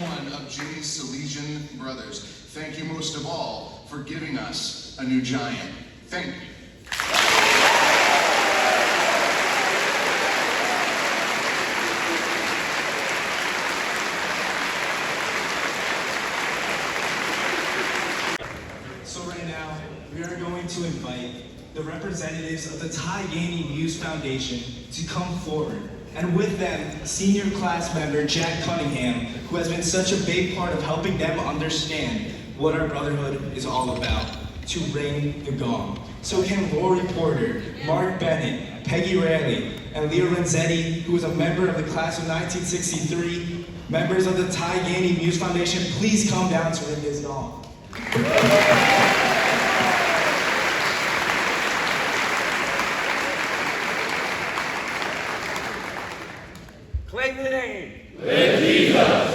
one of Jimmy's Salesian brothers. Thank you most of all for giving us a new giant. Thank you. So right now, we are going to invite the representatives of the Ty Ganey Muse Foundation to come forward. And with them, senior class member Jack Cunningham, who has been such a big part of helping them understand what our brotherhood is all about, to ring the gong. So can Lori Porter, Mark Bennett, Peggy Raley, and Leo Renzetti, who is a member of the class of 1963, members of the Ty Ganey Muse Foundation, please come down to ring this gong. Claim the name. With Jesus.